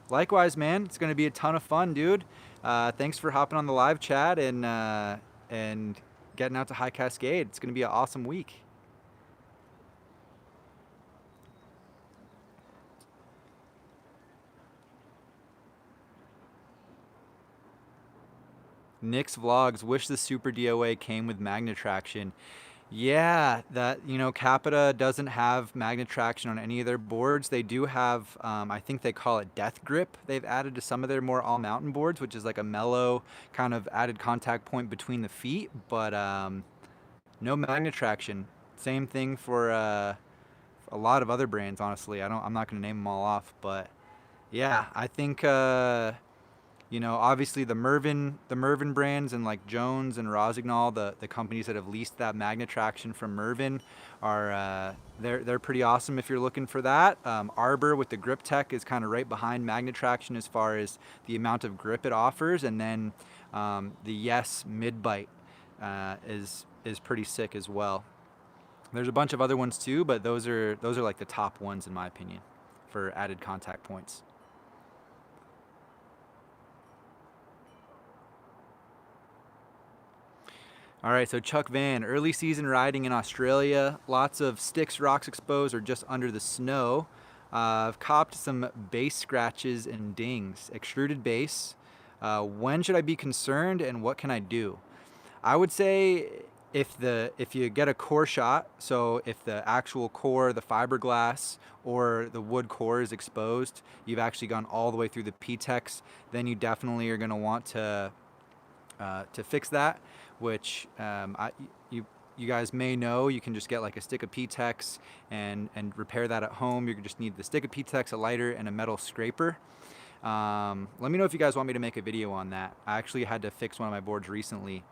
Speaker 1: Likewise, man, it's going to be a ton of fun, dude. Thanks for hopping on the live chat and getting out to High Cascade. It's going to be an awesome week. Nick's vlogs, wish the Super DOA came with magnet traction. Yeah, that, you know, Capita doesn't have magnet traction on any of their boards. They do have, I think they call it Death Grip. They've added to some of their more all mountain boards, which is like a mellow kind of added contact point between the feet, but no magnet traction. Same thing for a lot of other brands, honestly. I'm not going to name them all off, but yeah, I think you know, obviously the Mervin brands and like Jones and Rosignol, the companies that have leased that magnet traction from Mervin are they're pretty awesome if you're looking for that. Arbor with the grip tech is kind of right behind magnet traction as far as the amount of grip it offers, and then the Yes mid bite is pretty sick as well. There's a bunch of other ones too, but those are like the top ones in my opinion for added contact points. All right, so Chuck Van, early season riding in Australia, lots of sticks, rocks exposed, or just under the snow. I've copped some base scratches and dings. Extruded base. When should I be concerned, and what can I do? I would say if you get a core shot, so if the actual core, the fiberglass or the wood core is exposed, you've actually gone all the way through the PTEX, then you definitely are going to want to fix that, which you you guys may know, you can just get like a stick of P-Tex and repair that at home. You just need the stick of P-Tex, a lighter, and a metal scraper. Let me know if you guys want me to make a video on that. I actually had to fix one of my boards recently.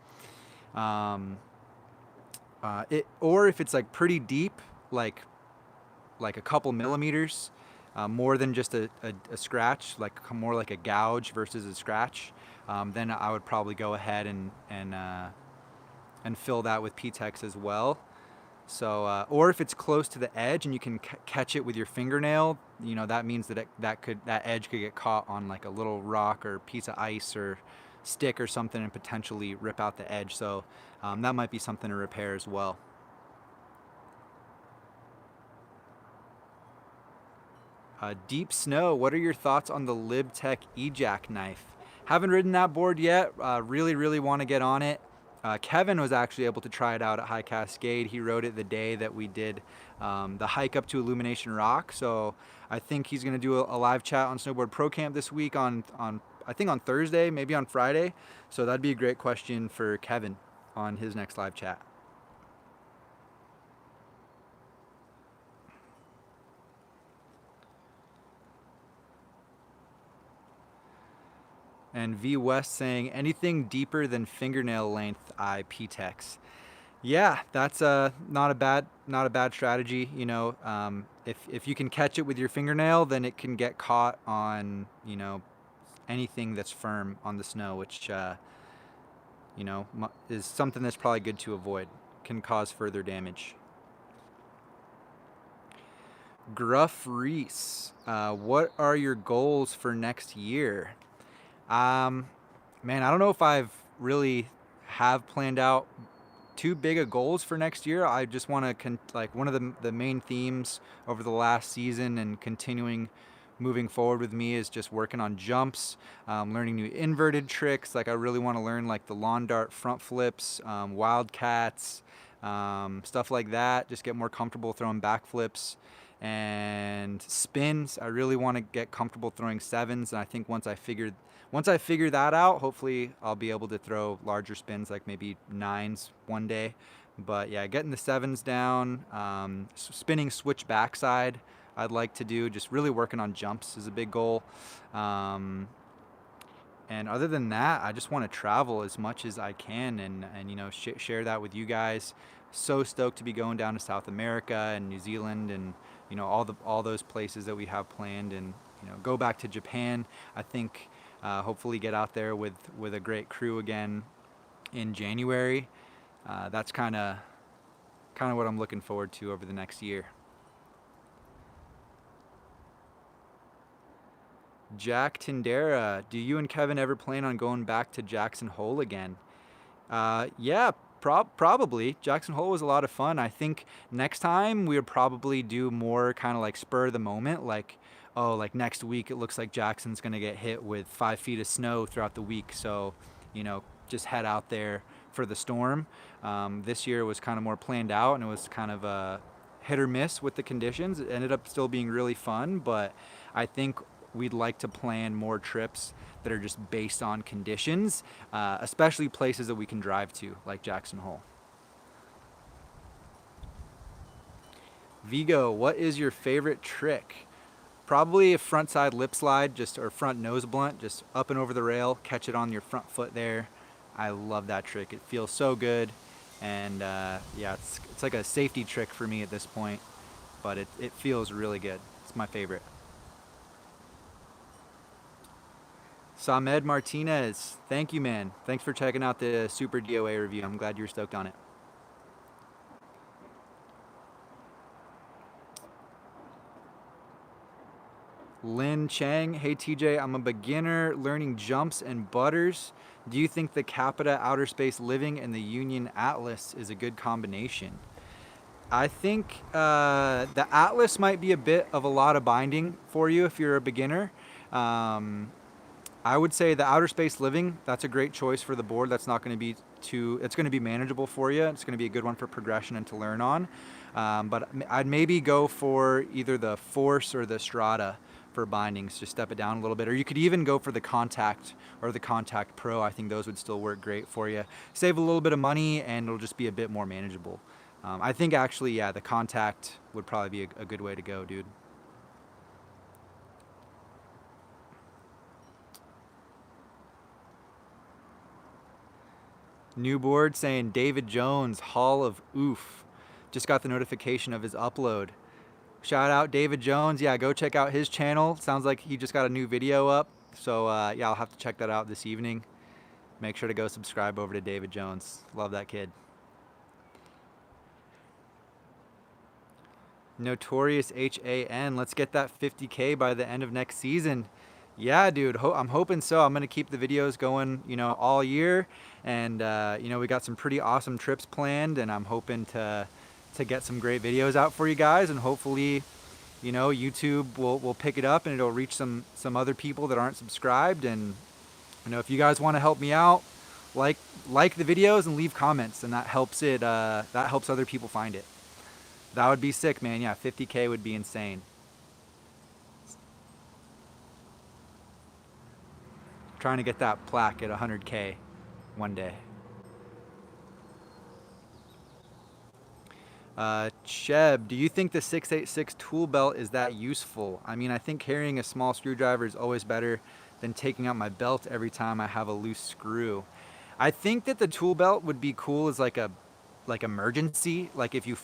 Speaker 1: Or if it's like pretty deep, like a couple millimeters, more than just a scratch, like more like a gouge versus a scratch, then I would probably go ahead and fill that with P-Tex as well. So, or if it's close to the edge and you can catch it with your fingernail, you know, that means that that edge could get caught on like a little rock or piece of ice or stick or something and potentially rip out the edge. So that might be something to repair as well. Deep Snow, what are your thoughts on the LibTech E-Jack knife? Haven't ridden that board yet. Really want to get on it. Kevin was actually able to try it out at High Cascade. He rode it the day that we did the hike up to Illumination Rock. So I think he's going to do a live chat on Snowboard Pro Camp this week on I think on Thursday, maybe on Friday. So that'd be a great question for Kevin on his next live chat. And V West saying, anything deeper than fingernail length, I P-Tex. Yeah, that's not a bad strategy. You know, if you can catch it with your fingernail, then it can get caught on, you know, anything that's firm on the snow, which you know, is something that's probably good to avoid. Can cause further damage. Gruff Reese, what are your goals for next year? Man, I don't know if I've really have planned out too big of goals for next year. I just want to like one of the main themes over the last season and continuing moving forward with me is just working on jumps, learning new inverted tricks. Like I really want to learn like the lawn dart front flips, wildcats, stuff like that. Just get more comfortable throwing back flips and spins. I really want to get comfortable throwing sevens, and I think once I figure that out, hopefully I'll be able to throw larger spins, like maybe nines one day. But yeah, getting the sevens down, spinning switch backside I'd like to do. Just really working on jumps is a big goal. And other than that, I just want to travel as much as I can and you know, share that with you guys. So stoked to be going down to South America and New Zealand and, you know, all those places that we have planned, and, you know, go back to Japan. I think hopefully get out there with a great crew again in January. That's kind of what I'm looking forward to over the next year. Jack Tindera, do you and Kevin ever plan on going back to Jackson Hole again? Yeah, probably. Jackson Hole was a lot of fun. I think next time we would probably do more kind of like spur of the moment, like, oh, like next week it looks like Jackson's gonna get hit with 5 feet of snow throughout the week, so, you know, just head out there for the storm. This year was kind of more planned out, and it was kind of a hit or miss with the conditions. It ended up still being really fun, but I think we'd like to plan more trips that are just based on conditions, especially places that we can drive to, like Jackson Hole. Vigo, what is your favorite trick? Probably a front side lip slide, or front nose blunt, just up and over the rail, catch it on your front foot there. I love that trick. It feels so good, and yeah, it's like a safety trick for me at this point, but it feels really good. It's my favorite. Samed Martinez, thank you, man. Thanks for checking out the Super DOA review. I'm glad you're stoked on it. Lin Chang, hey TJ, I'm a beginner learning jumps and butters. Do you think the Capita Outer Space Living and the Union Atlas is a good combination? I think the Atlas might be a bit of a lot of binding for you if you're a beginner. I would say the Outer Space Living, that's a great choice for the board. That's not going to be it's going to be manageable for you. It's going to be a good one for progression and to learn on. But I'd maybe go for either the Force or the Strata for bindings. Just step it down a little bit, or you could even go for the Contact or the Contact Pro. I think those would still work great for you. Save a little bit of money, and it'll just be a bit more manageable. I think actually, yeah, the Contact would probably be a good way to go, dude. New board saying David Jones, Hall of Oof. Just got the notification of his upload. Shout out David Jones. Yeah, go check out his channel. Sounds like he just got a new video up. So yeah, I'll have to check that out this evening. Make sure to go subscribe over to David Jones. Love that kid. Notorious HAN. Let's get that 50K by the end of next season. Yeah, dude, I'm hoping so. I'm gonna keep the videos going, you know, all year, and you know, we got some pretty awesome trips planned, and I'm hoping to get some great videos out for you guys, and hopefully, you know, YouTube will pick it up and it'll reach some other people that aren't subscribed. And you know, if you guys want to help me out, like the videos and leave comments, and that helps other people find it. That would be sick, man. Yeah, 50K would be insane. Trying to get that plaque at 100K one day. Cheb, do you think the 686 tool belt is that useful? I mean, I think carrying a small screwdriver is always better than taking out my belt every time I have a loose screw. I think that the tool belt would be cool as like emergency, like if you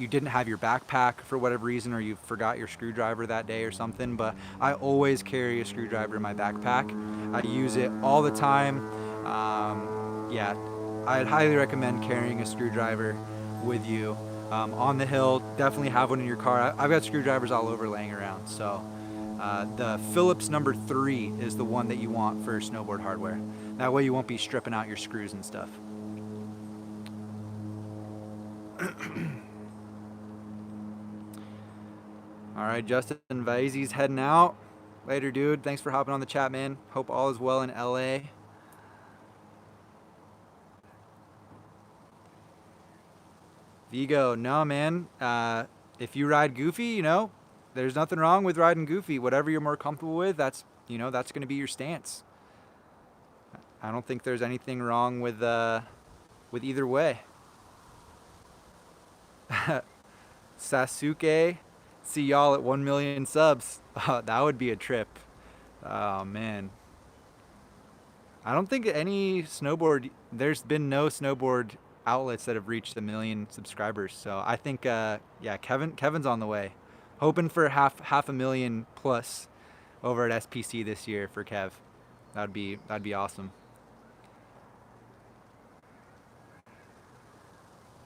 Speaker 1: didn't have your backpack for whatever reason, or you forgot your screwdriver that day or something. But I always carry a screwdriver in my backpack. I use it all the time. Yeah, I'd highly recommend carrying a screwdriver with you. On the hill, definitely have one in your car. I've got screwdrivers all over laying around. So the Phillips number 3 is the one that you want for snowboard hardware. That way you won't be stripping out your screws and stuff. All right, Justin Vaizey's heading out. Later, dude. Thanks for hopping on the chat, man. Hope all is well in LA. Vigo, no, man. If you ride Goofy, you know, there's nothing wrong with riding Goofy. Whatever you're more comfortable with, that's going to be your stance. I don't think there's anything wrong with either way. Sasuke, see y'all at 1 million subs. That would be a trip. Oh man, I don't think there's been no snowboard outlets that have reached 1 million subscribers. So I think yeah, Kevin's on the way. Hoping for half a million plus over at SPC this year for Kev. That'd be awesome.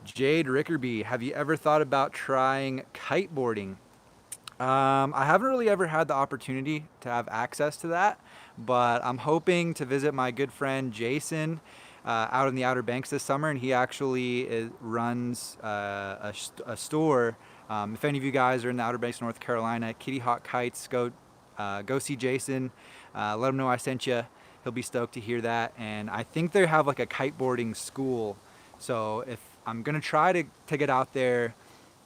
Speaker 1: Jade Rickerby, have you ever thought about trying kiteboarding? I haven't really ever had the opportunity to have access to that, but I'm hoping to visit my good friend Jason out in the Outer Banks this summer, and he actually runs a store. If any of you guys are in the Outer Banks, North Carolina, Kitty Hawk Kites, go see Jason. Let him know I sent you. He'll be stoked to hear that. And I think they have like a kiteboarding school. So if I'm gonna try to get out there,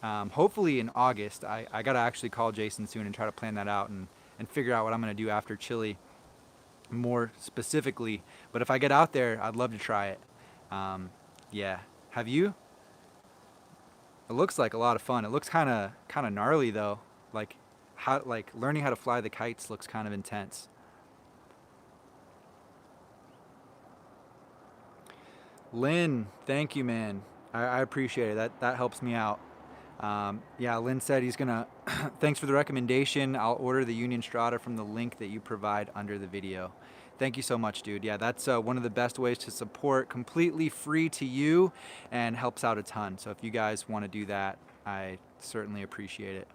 Speaker 1: hopefully in August. I gotta actually call Jason soon and try to plan that out and figure out what I'm gonna do after Chile more specifically. But if I get out there, I'd love to try it. Yeah, have you? It looks like a lot of fun. It looks kind of gnarly though. Like learning how to fly the kites looks kind of intense. Lynn, thank you, man. I appreciate it. That helps me out. Yeah, Lynn said he's gonna thanks for the recommendation. I'll order the Union Strata from the link that you provide under the video. Thank you so much, dude. Yeah, that's one of the best ways to support, completely free to you, and helps out a ton. So if you guys want to do that, I certainly appreciate it.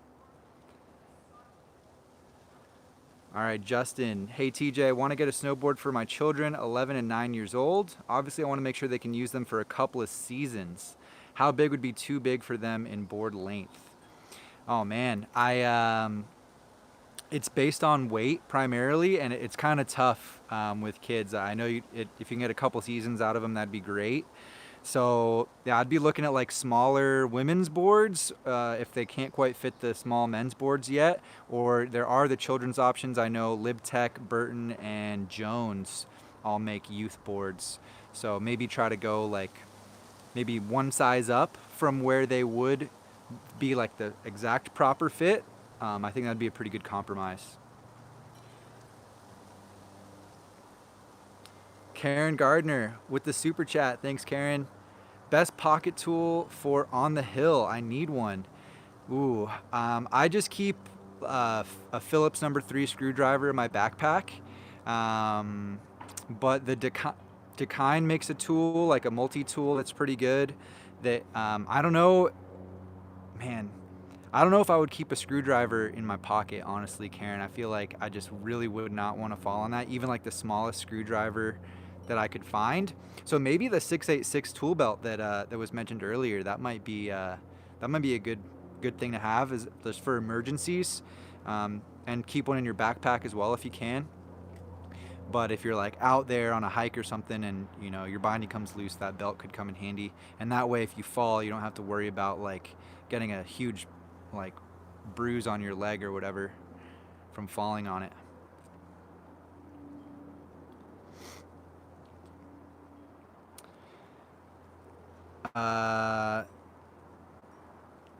Speaker 1: All right, Justin. Hey, TJ, I want to get a snowboard for my children, 11 and 9 years old. Obviously, I want to make sure they can use them for a couple of seasons. How big would be too big for them in board length? Oh man, it's based on weight primarily, and it's kind of tough with kids. I know if you can get a couple seasons out of them, that'd be great. So yeah, I'd be looking at like smaller women's boards if they can't quite fit the small men's boards yet. Or there are the children's options. I know LibTech, Burton, and Jones all make youth boards. So maybe try to go like maybe one size up from where they would be like the exact proper fit. I think that'd be a pretty good compromise. Karen Gardner with the super chat. Thanks, Karen. Best pocket tool for on the hill. I need one. Ooh, I just keep a Phillips #3 screwdriver in my backpack. Um, but the Dakine makes a tool, like a multi-tool that's pretty good. That I don't know, man. I don't know if I would keep a screwdriver in my pocket, honestly, Karen. I feel like I just really would not want to fall on that, even like the smallest screwdriver that I could find. So maybe the 686 tool belt that was mentioned earlier, that might be a good thing to have is just for emergencies, and keep one in your backpack as well if you can. But if you're like out there on a hike or something and you know your binding comes loose, that belt could come in handy. And that way, if you fall, you don't have to worry about like getting a huge like bruise on your leg or whatever from falling on it. Uh,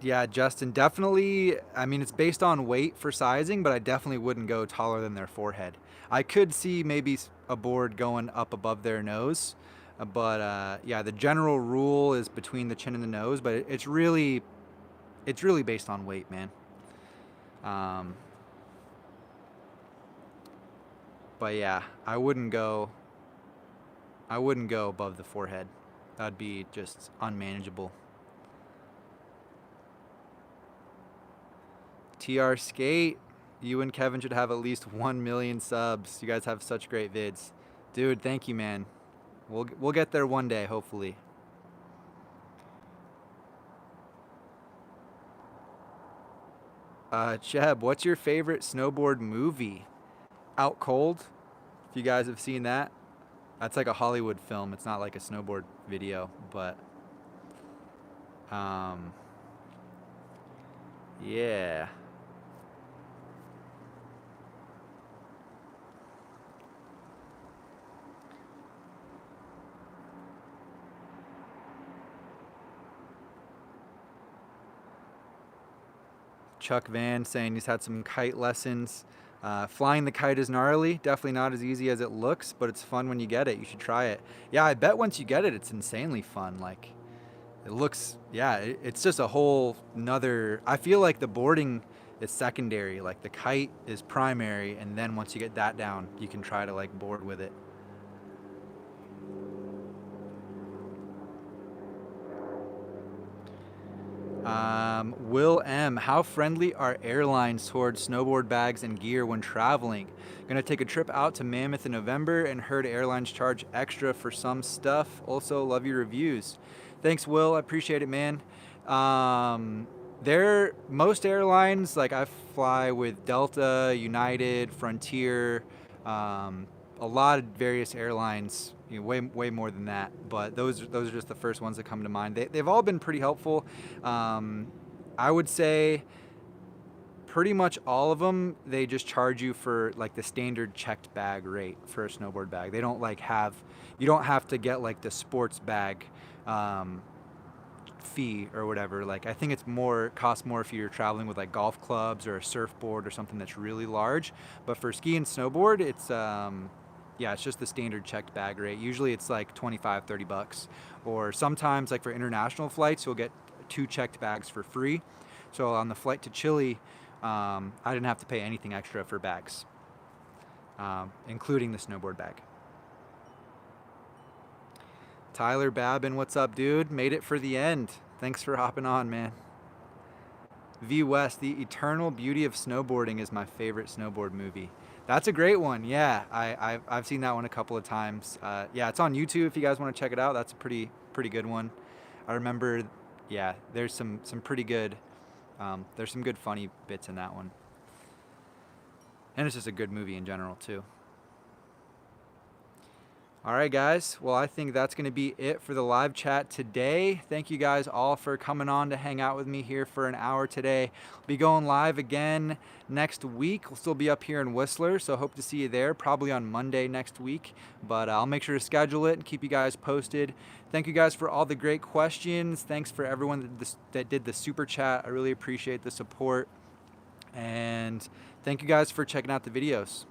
Speaker 1: yeah, Justin, definitely. I mean, it's based on weight for sizing, but I definitely wouldn't go taller than their forehead. I could see maybe a board going up above their nose, but yeah, the general rule is between the chin and the nose. But it's really based on weight, man. Um, but yeah, I wouldn't go above the forehead. That'd be just unmanageable. TR Skate, you and Kevin should have at least 1 million subs. You guys have such great vids. Dude, thank you, man. We'll get there one day, hopefully. Cheb, what's your favorite snowboard movie? Out Cold, if you guys have seen that. That's like a Hollywood film. It's not like a snowboard video, but um yeah. Chuck Van saying he's had some kite lessons. Flying the kite is gnarly. Definitely not as easy as it looks, but it's fun when you get it. You should try it. Yeah, I bet once you get it, it's insanely fun. Like, it looks, yeah, it's just a whole nother. I feel like the boarding is secondary. Like, the kite is primary, and then once you get that down, you can try to, like, board with it. Will M, how friendly are airlines towards snowboard bags and gear when traveling? Gonna take a trip out to Mammoth in November and heard airlines charge extra for some stuff. Also, love your reviews. Thanks, Will. I appreciate it, man. Um, most airlines, like I fly with Delta, United, Frontier, um, a lot of various airlines, you know, way more than that. But those are just the first ones that come to mind. They've all been pretty helpful. Um, I would say pretty much all of them. They just charge you for like the standard checked bag rate for a snowboard bag. They don't like have you don't have to get like the sports bag. Um, Fee or whatever. Like I think it's more costs more if you're traveling with like golf clubs or a surfboard or something that's really large. But for ski and snowboard, it's yeah, it's just the standard checked bag rate. Usually it's like 25, $30. Or sometimes like for international flights, you'll get 2 checked bags for free. So on the flight to Chile, I didn't have to pay anything extra for bags, including the snowboard bag. Tyler Babin, what's up, dude? Made it for the end. Thanks for hopping on, man. V West, The Eternal Beauty of Snowboarding is my favorite snowboard movie. That's a great one. Yeah, I've seen that one a couple of times. Yeah, it's on YouTube if you guys want to check it out. That's a pretty good one. I remember, yeah, there's some pretty good, there's some good funny bits in that one, and it's just a good movie in general too. All right, guys. Well, I think that's going to be it for the live chat today. Thank you guys all for coming on to hang out with me here for an hour today. We'll be going live again next week. We'll still be up here in Whistler, so hope to see you there, probably on Monday next week. But I'll make sure to schedule it and keep you guys posted. Thank you guys for all the great questions. Thanks for everyone that did the super chat. I really appreciate the support. And thank you guys for checking out the videos.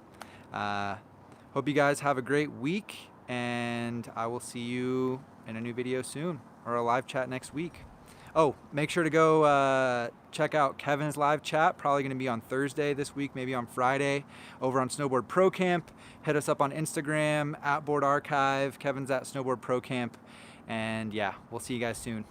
Speaker 1: Hope you guys have a great week, and I will see you in a new video soon, or a live chat next week. Oh, make sure to go check out Kevin's live chat, probably going to be on Thursday this week, maybe on Friday, over on Snowboard Pro Camp. Hit us up on Instagram, @Board Archive. Kevin's at Snowboard Pro Camp. And yeah, we'll see you guys soon.